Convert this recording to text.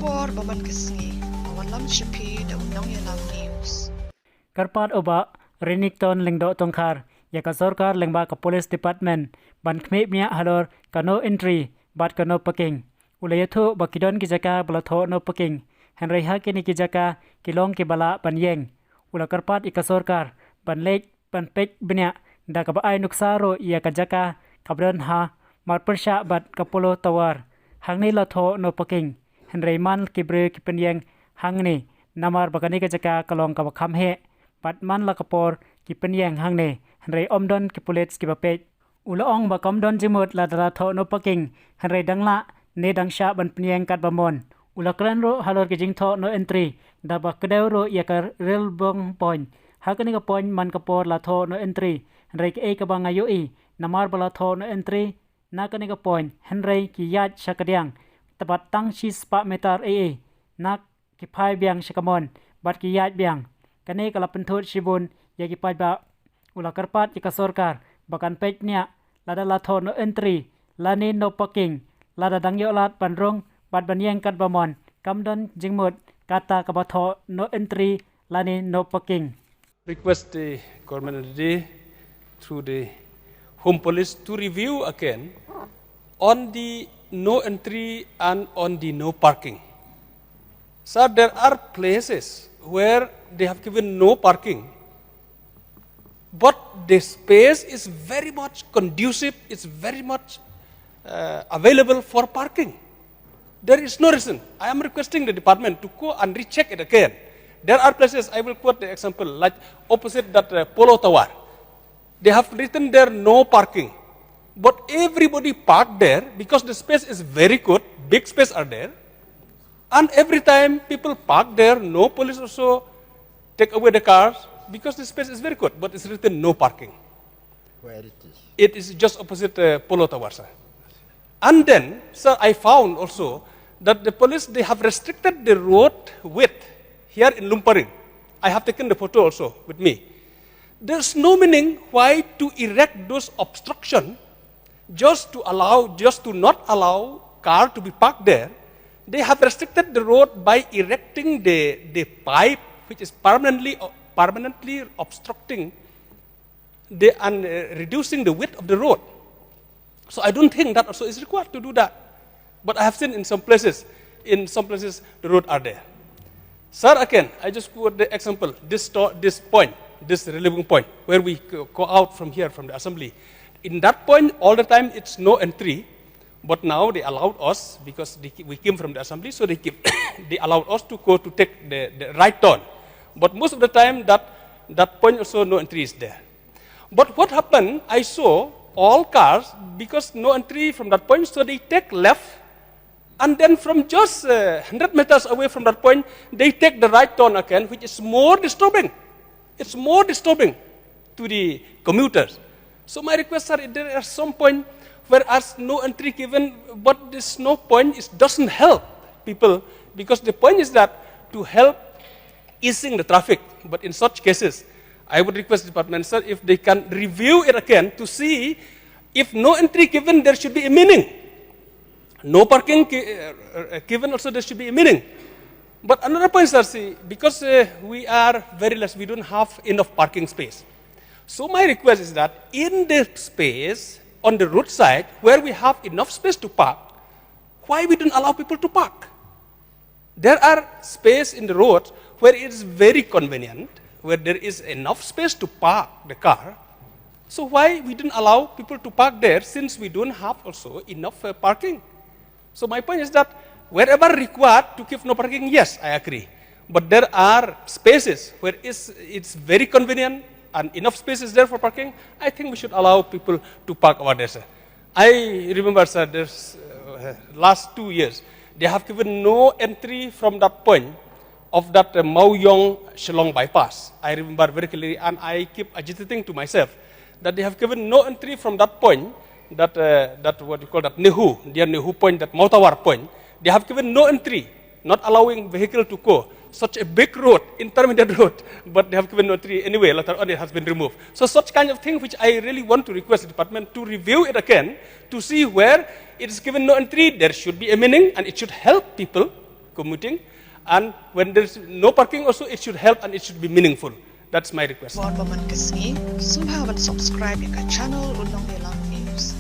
kapor baman kesngi, awalam shapi da undang yalam news. Karpat oba Renik ton lengdo tongkar ya ka sarkar lengba ka police department ban khme mia halor kano entry bat kano paking ulayathu bakidon ki jaka balatho no paking henry ha ki ni ki jaka kilong ki bala ban ïeng ula karpat ika sarkar ban lek ban pek bnya da ka ba ai nuksaro ya ka jaka kabran ha mat persha bat kapolo tawar hangni latho no paking henry man ki bre ki penyeng hangni namar bakani ka jaka kalong ka bakham he pat man la kapor ki penyeng hangne henry omdon ki pulet ki bapek ula ong ba komdon jingmut la dara tho no paking henry dangla ne dangsha ban penyeng kat bamon ula kran ro halor ki jingtho no entry da ba kedau ro ya ka rel bong point hakani ka point man kapor la tho no entry henry ki e ka ba ngayo i namar bala tho no entry na kani ka point henry ki yat shakadiang tabat tang chi spa metar e nak ki phai biang shakamon bat ki yat biang kane kala penthut shibun ya ki pai ba ula karpat ki kasorkar bakan pek nya lada la tho no entry lani no parking lada dangyo lat panrong bat banyeng kat bamon kamdon jingmut kata ka batho no entry lani no parking. Request the government entity through the Home Police to review again on the no entry and on the no parking. Sir, there are places where they have given no parking, but the space is very much conducive, it's very much available for parking. There is no reason. I am requesting the department to go and recheck it again. There are places, I will quote the example, like opposite that Polo Tower. They have written there no parking, but everybody parked there because the space is very good, big space are there. And every time people park there, no police also take away the cars because the space is very good, but it's written no parking. Where it is? It is just opposite Polo Tower, sir. And then, sir, I found also that the police, they have restricted the road width here in Lumparing. I have taken the photo also with me. There's no meaning why to erect those obstruction just to not allow car to be parked there. They have restricted the road by erecting the pipe which is permanently obstructing and reducing the width of the road. So I don't think that also is required to do that. But I have seen in some places the road are there. Sir, again, I just quote the example, this relieving point, where we go out from here, from the assembly. In that point, all the time, it's no entry. But now they allowed us, because we came from the assembly, so they allowed us to go to take the right turn. But most of the time, that point also no entry is there. But what happened, I saw all cars, because no entry from that point, so they take left, and then from just 100 meters away from that point, they take the right turn again, which is more disturbing. It's more disturbing to the commuters. So my request, sir, there are some point whereas no entry given, but this no point doesn't help people, because the point is that to help easing the traffic. But in such cases, I would request the department, sir, if they can review it again to see if no entry given, there should be a meaning. No parking given also, there should be a meaning. But another point, sir, see, because we are very less, we don't have enough parking space. So my request is that in the space on the roadside where we have enough space to park, why we don't allow people to park? There are space in the road where it is very convenient, where there is enough space to park the car. So why we don't allow people to park there, since we don't have also enough parking? So my point is that wherever required to give no parking, yes, I agree. But there are spaces where it's very convenient and enough space is there for parking. I think we should allow people to park over there, sir. I remember, sir, there's last 2 years, they have given no entry from that point of that Maoyong Shillong bypass. I remember very clearly, and I keep agitating to myself that they have given no entry from that point, that what you call that Nehu, near Nehu point, that Mautawar point. They have given no entry, not allowing vehicle to go. Such a big road, intermediate road, but they have given no entry anyway. Later on, it has been removed. So such kind of thing, which I really want to request the department to review it again to see where it is given no entry. There should be a meaning, and it should help people commuting. And when there's no parking also, it should help and it should be meaningful. That's my request. Wan baman kasni, subhawan subscribe ka channel unang nilang news.